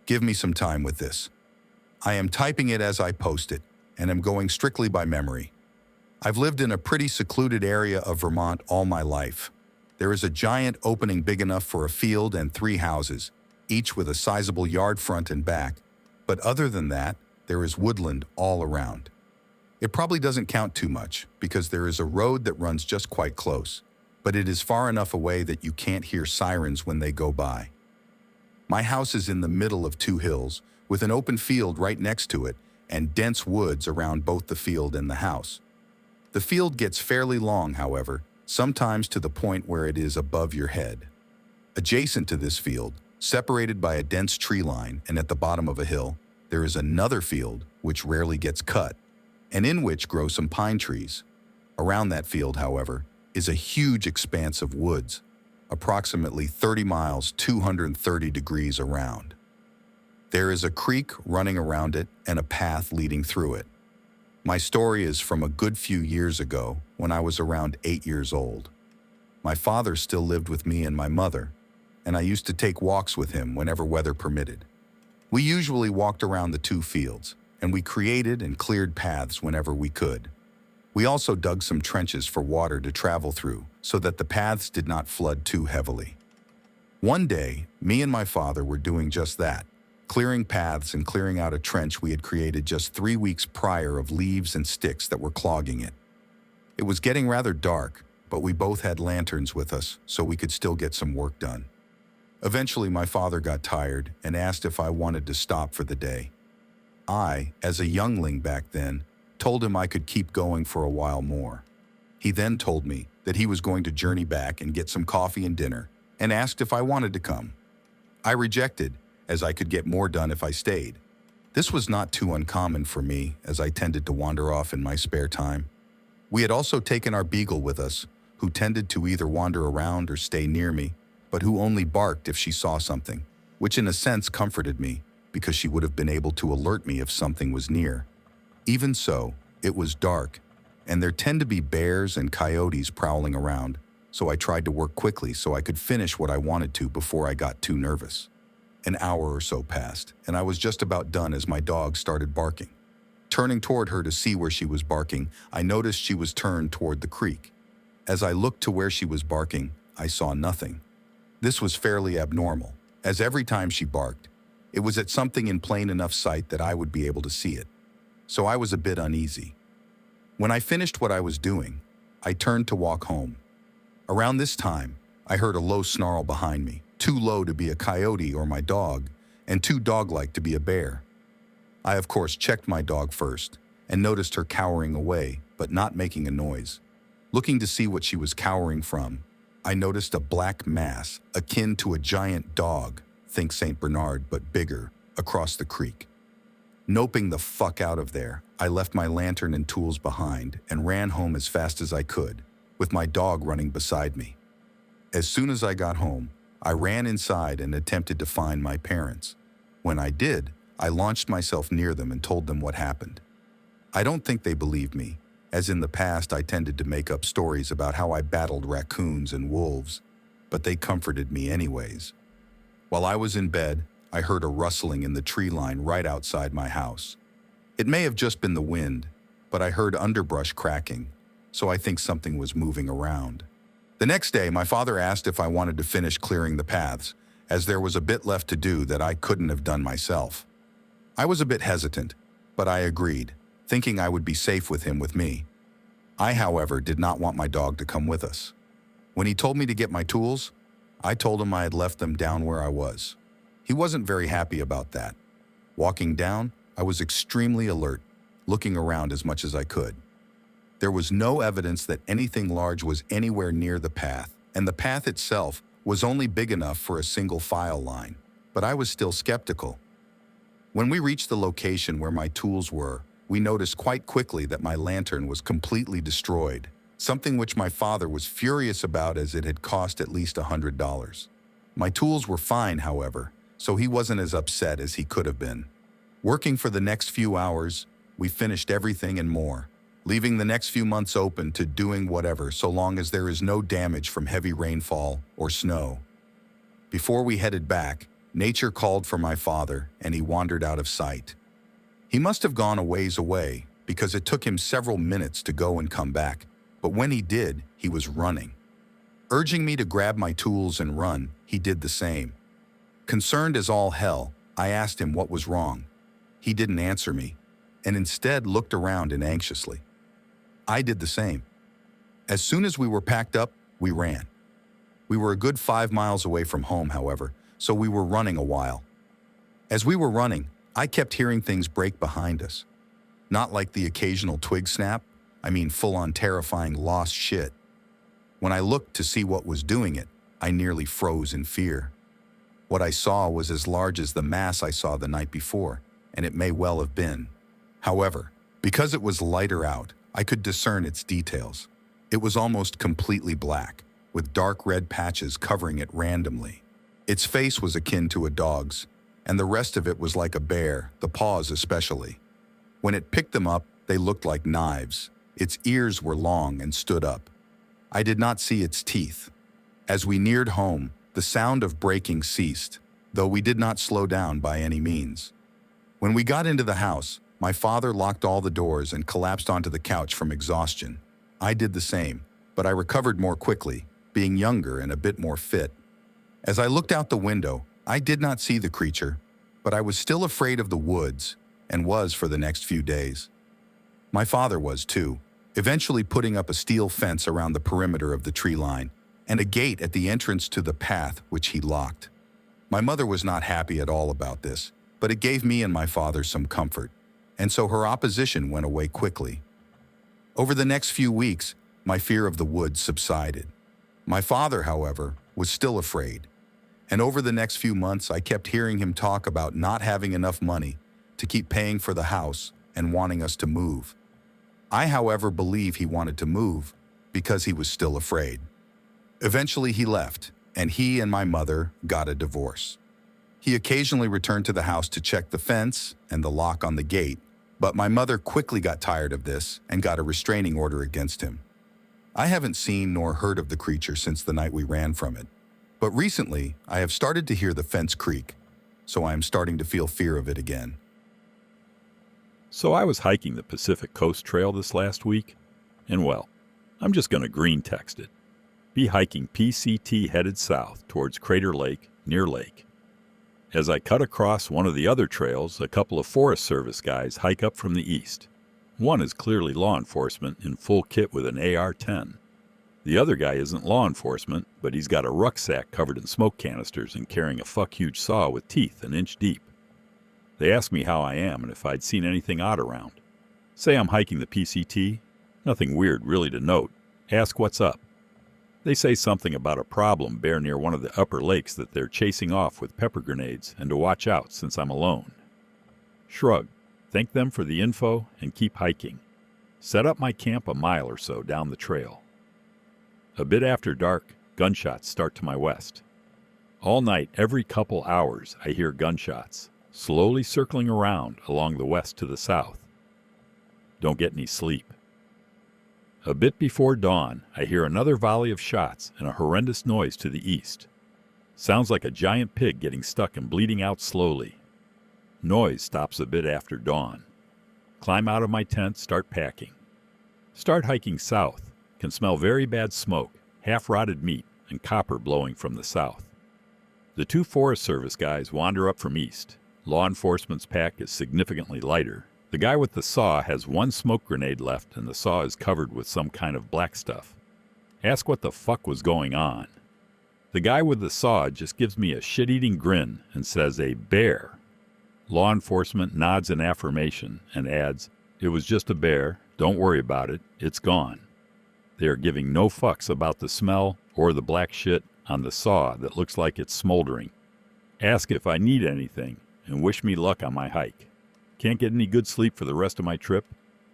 Give me some time with this. I am typing it as I post it, and am going strictly by memory. I've lived in a pretty secluded area of Vermont all my life. There is a giant opening big enough for a field and 3 houses, each with a sizable yard front and back, but other than that, there is woodland all around. It probably doesn't count too much, because there is a road that runs just quite close, but it is far enough away that you can't hear sirens when they go by. My house is in the middle of 2 hills, with an open field right next to it, and dense woods around both the field and the house. The field gets fairly long, however, sometimes to the point where it is above your head. Adjacent to this field, separated by a dense tree line and at the bottom of a hill, there is another field which rarely gets cut, and in which grow some pine trees. Around that field, however, is a huge expanse of woods, approximately 30 miles, 230 degrees around. There is a creek running around it and a path leading through it. My story is from a good few years ago when I was around 8 years old. My father still lived with me and my mother, and I used to take walks with him whenever weather permitted. We usually walked around the 2 fields, and we created and cleared paths whenever we could. We also dug some trenches for water to travel through so that the paths did not flood too heavily. One day, me and my father were doing just that, clearing paths and clearing out a trench we had created just 3 weeks prior of leaves and sticks that were clogging it. It was getting rather dark, but we both had lanterns with us so we could still get some work done. Eventually, my father got tired and asked if I wanted to stop for the day. I, as a youngling back then, told him I could keep going for a while more. He then told me that he was going to journey back and get some coffee and dinner, and asked if I wanted to come. I rejected, as I could get more done if I stayed. This was not too uncommon for me, as I tended to wander off in my spare time. We had also taken our beagle with us, who tended to either wander around or stay near me, but who only barked if she saw something, which in a sense comforted me, because she would have been able to alert me if something was near. Even so, it was dark, and there tend to be bears and coyotes prowling around, so I tried to work quickly so I could finish what I wanted to before I got too nervous. An hour or so passed, and I was just about done as my dog started barking. Turning toward her to see where she was barking, I noticed she was turned toward the creek. As I looked to where she was barking, I saw nothing. This was fairly abnormal, as every time she barked, it was at something in plain enough sight that I would be able to see it. So I was a bit uneasy. When I finished what I was doing, I turned to walk home. Around this time, I heard a low snarl behind me, too low to be a coyote or my dog, and too dog-like to be a bear. I, of course, checked my dog first, and noticed her cowering away, but not making a noise. Looking to see what she was cowering from, I noticed a black mass, akin to a giant dog, think St. Bernard but bigger, across the creek. Noping the fuck out of there, I left my lantern and tools behind and ran home as fast as I could, with my dog running beside me. As soon as I got home, I ran inside and attempted to find my parents. When I did, I launched myself near them and told them what happened. I don't think they believed me, as in the past I tended to make up stories about how I battled raccoons and wolves, but they comforted me anyways. While I was in bed, I heard a rustling in the tree line right outside my house. It may have just been the wind, but I heard underbrush cracking, so I think something was moving around. The next day, my father asked if I wanted to finish clearing the paths, as there was a bit left to do that I couldn't have done myself. I was a bit hesitant, but I agreed, thinking I would be safe with him with me. I, however, did not want my dog to come with us. When he told me to get my tools, I told him I had left them down where I was. He wasn't very happy about that. Walking down, I was extremely alert, looking around as much as I could. There was no evidence that anything large was anywhere near the path, and the path itself was only big enough for a single file line, but I was still skeptical. When we reached the location where my tools were, we noticed quite quickly that my lantern was completely destroyed, something which my father was furious about as it had cost at least $100. My tools were fine, however, so he wasn't as upset as he could have been. Working for the next few hours, we finished everything and more, leaving the next few months open to doing whatever so long as there is no damage from heavy rainfall or snow. Before we headed back, Nature called for my father, and he wandered out of sight. He must have gone a ways away, because it took him several minutes to go and come back, but when he did, he was running. Urging me to grab my tools and run, he did the same. Concerned as all hell, I asked him what was wrong. He didn't answer me, and instead looked around and anxiously. I did the same. As soon as we were packed up, we ran. We were a good 5 miles away from home, however, so we were running a while. As we were running, I kept hearing things break behind us. Not like the occasional twig snap, I mean full-on terrifying lost shit. When I looked to see what was doing it, I nearly froze in fear. What I saw was as large as the mass I saw the night before, and it may well have been. However, because it was lighter out, I could discern its details. It was almost completely black, with dark red patches covering it randomly. Its face was akin to a dog's, and the rest of it was like a bear, the paws especially. When it picked them up, they looked like knives. Its ears were long and stood up. I did not see its teeth. As we neared home, the sound of braking ceased, though we did not slow down by any means. When we got into the house, my father locked all the doors and collapsed onto the couch from exhaustion. I did the same, but I recovered more quickly, being younger and a bit more fit. As I looked out the window, I did not see the creature, but I was still afraid of the woods, and was for the next few days. My father was too, eventually putting up a steel fence around the perimeter of the tree line, and a gate at the entrance to the path which he locked. My mother was not happy at all about this, but it gave me and my father some comfort, and so her opposition went away quickly. Over the next few weeks, my fear of the woods subsided. My father, however, was still afraid, and over the next few months I kept hearing him talk about not having enough money to keep paying for the house and wanting us to move. I, however, believe he wanted to move because he was still afraid. Eventually he left, and he and my mother got a divorce. He occasionally returned to the house to check the fence and the lock on the gate, but my mother quickly got tired of this and got a restraining order against him. I haven't seen nor heard of the creature since the night we ran from it, but recently I have started to hear the fence creak, so I am starting to feel fear of it again. So I was hiking the Pacific Coast Trail this last week, and well, I'm just going to green text it. Be hiking PCT headed south towards Crater Lake, near Lake. As I cut across one of the other trails, a couple of Forest Service guys hike up from the east. One is clearly law enforcement in full kit with an AR-10. The other guy isn't law enforcement, but he's got a rucksack covered in smoke canisters and carrying a fuck-huge saw with teeth an inch deep. They ask me how I am and if I'd seen anything odd around. Say I'm hiking the PCT. Nothing weird really to note. Ask what's up. They say something about a problem bear near one of the upper lakes that they're chasing off with pepper grenades and to watch out since I'm alone. Shrug, thank them for the info, and keep hiking. Set up my camp a mile or so down the trail. A bit after dark, gunshots start to my west. All night, every couple hours, I hear gunshots, slowly circling around along the west to the south. Don't get any sleep. A bit before dawn, I hear another volley of shots and a horrendous noise to the east. Sounds like a giant pig getting stuck and bleeding out slowly. Noise stops a bit after dawn. Climb out of my tent, start packing. Start hiking south. Can smell very bad smoke, half-rotted meat, and copper blowing from the south. The two Forest Service guys wander up from east. Law enforcement's pack is significantly lighter. The guy with the saw has one smoke grenade left, and the saw is covered with some kind of black stuff. Ask what the fuck was going on. The guy with the saw just gives me a shit-eating grin and says a bear. Law enforcement nods in affirmation and adds, "It was just a bear, don't worry about it, it's gone." They are giving no fucks about the smell or the black shit on the saw that looks like it's smoldering. Ask if I need anything and wish me luck on my hike. Can't get any good sleep for the rest of my trip.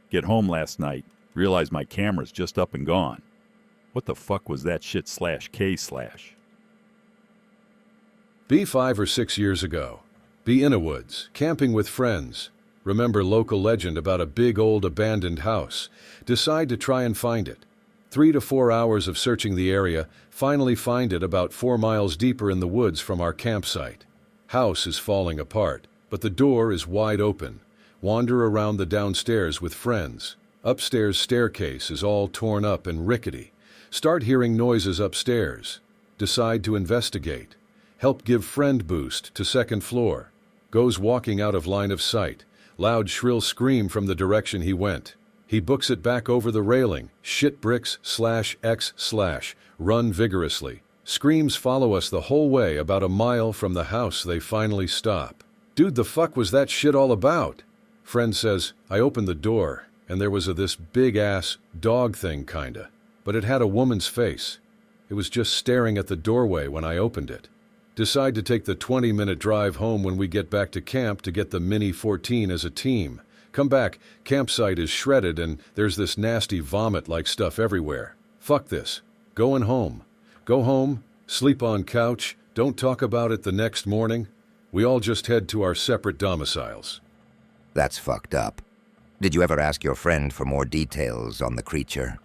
Get home last night, realize my camera's just up and gone. What the fuck was that shit /K/? Be 5 or 6 years ago. Be in a woods, camping with friends. Remember local legend about a big old abandoned house. Decide to try and find it. 3 to 4 hours of searching the area, finally find it about 4 miles deeper in the woods from our campsite. House is falling apart, but the door is wide open. Wander around the downstairs with friends. Upstairs staircase is all torn up and rickety. Start hearing noises upstairs. Decide to investigate. Help give friend boost to second floor. Goes walking out of line of sight. Loud shrill scream from the direction he went. He books it back over the railing. Shit bricks /x/. Run vigorously. Screams follow us the whole way about a mile from the house. They finally stop. Dude, the fuck was that shit all about? Friend says, I opened the door, and there was this big-ass dog thing kinda. But it had a woman's face. It was just staring at the doorway when I opened it. Decide to take the 20-minute drive home when we get back to camp to get the Mini 14 as a team. Come back, campsite is shredded and there's this nasty vomit-like stuff everywhere. Fuck this. Going home. Go home, sleep on couch, don't talk about it the next morning. We all just head to our separate domiciles. That's fucked up. Did you ever ask your friend for more details on the creature?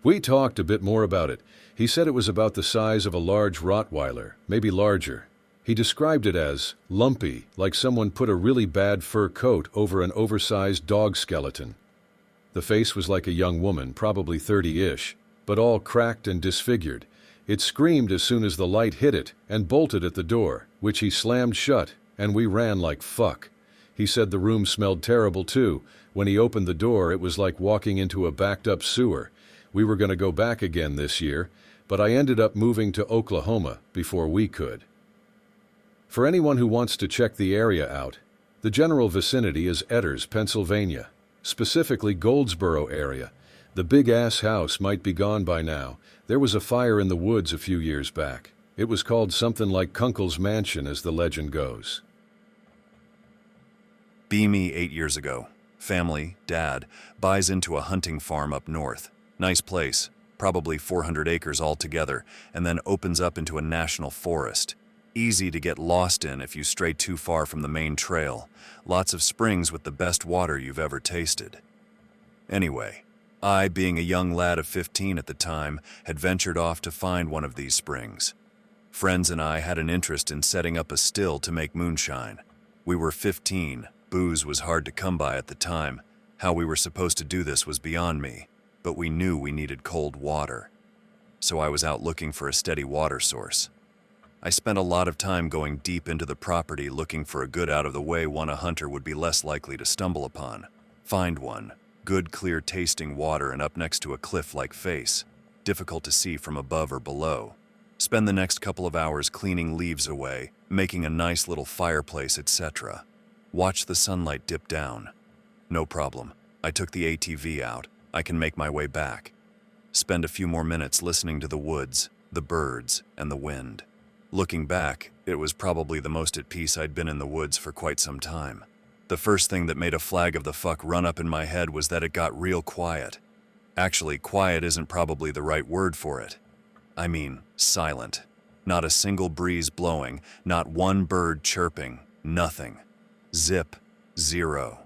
We talked a bit more about it. He said it was about the size of a large Rottweiler, maybe larger. He described it as lumpy, like someone put a really bad fur coat over an oversized dog skeleton. The face was like a young woman, probably 30-ish, but all cracked and disfigured. It screamed as soon as the light hit it and bolted at the door, which he slammed shut, and we ran like fuck. He said the room smelled terrible too. When he opened the door, it was like walking into a backed-up sewer. We were going to go back again this year, but I ended up moving to Oklahoma before we could. For anyone who wants to check the area out, the general vicinity is Etters, Pennsylvania, specifically Goldsboro area. The big-ass house might be gone by now. There was a fire in the woods a few years back. It was called something like Kunkel's Mansion, as the legend goes. Me 8 years ago. Family, dad, buys into a hunting farm up north. Nice place, probably 400 acres altogether, and then opens up into a national forest. Easy to get lost in if you stray too far from the main trail. Lots of springs with the best water you've ever tasted. Anyway, I, being a young lad of 15 at the time, had ventured off to find one of these springs. Friends and I had an interest in setting up a still to make moonshine. We were 15. Booze was hard to come by at the time. How we were supposed to do this was beyond me, but we knew we needed cold water. So I was out looking for a steady water source. I spent a lot of time going deep into the property looking for a good out-of-the-way one a hunter would be less likely to stumble upon. Find one. Good, clear tasting water and up next to a cliff-like face. Difficult to see from above or below. Spend the next couple of hours cleaning leaves away, making a nice little fireplace, etc. Watch the sunlight dip down. No problem. I took the ATV out. I can make my way back. Spend a few more minutes listening to the woods, the birds, and the wind. Looking back, it was probably the most at peace I'd been in the woods for quite some time. The first thing that made a flag of the fuck run up in my head was that it got real quiet. Actually, quiet isn't probably the right word for it. I mean, silent. Not a single breeze blowing, not one bird chirping, nothing. Zip, zero.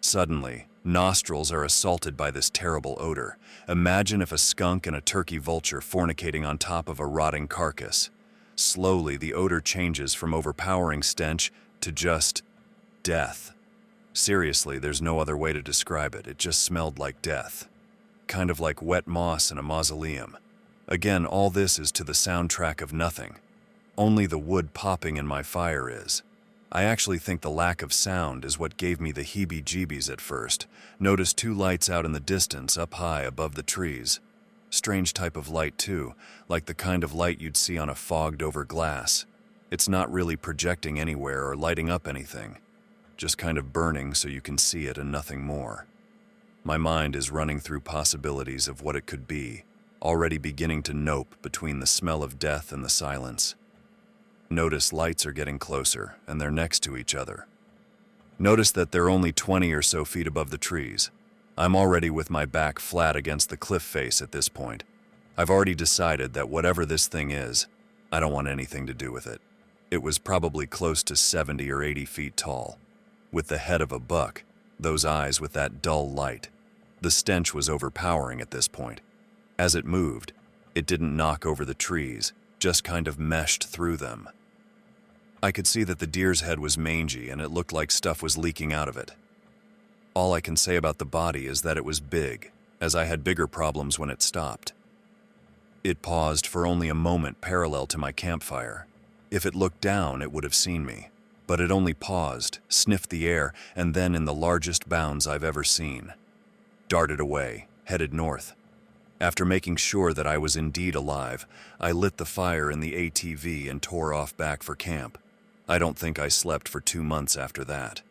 Suddenly, nostrils are assaulted by this terrible odor. Imagine if a skunk and a turkey vulture fornicating on top of a rotting carcass. Slowly, the odor changes from overpowering stench to just death. Seriously, there's no other way to describe it. It just smelled like death. Kind of like wet moss in a mausoleum. Again, all this is to the soundtrack of nothing. Only the wood popping in my fire is. I actually think the lack of sound is what gave me the heebie-jeebies at first. Notice two lights out in the distance up high above the trees. Strange type of light too, like the kind of light you'd see on a fogged-over glass. It's not really projecting anywhere or lighting up anything. Just kind of burning so you can see it and nothing more. My mind is running through possibilities of what it could be, already beginning to nope between the smell of death and the silence. Notice lights are getting closer, and they're next to each other. Notice that they're only 20 or so feet above the trees. I'm already with my back flat against the cliff face at this point. I've already decided that whatever this thing is, I don't want anything to do with it. It was probably close to 70 or 80 feet tall. With the head of a buck, those eyes with that dull light. The stench was overpowering at this point. As it moved, it didn't knock over the trees, just kind of meshed through them. I could see that the deer's head was mangy and it looked like stuff was leaking out of it. All I can say about the body is that it was big, as I had bigger problems when it stopped. It paused for only a moment parallel to my campfire. If it looked down, it would have seen me. But it only paused, sniffed the air, and then in the largest bounds I've ever seen, darted away, headed north. After making sure that I was indeed alive, I lit the fire in the ATV and tore off back for camp. I don't think I slept for 2 months after that.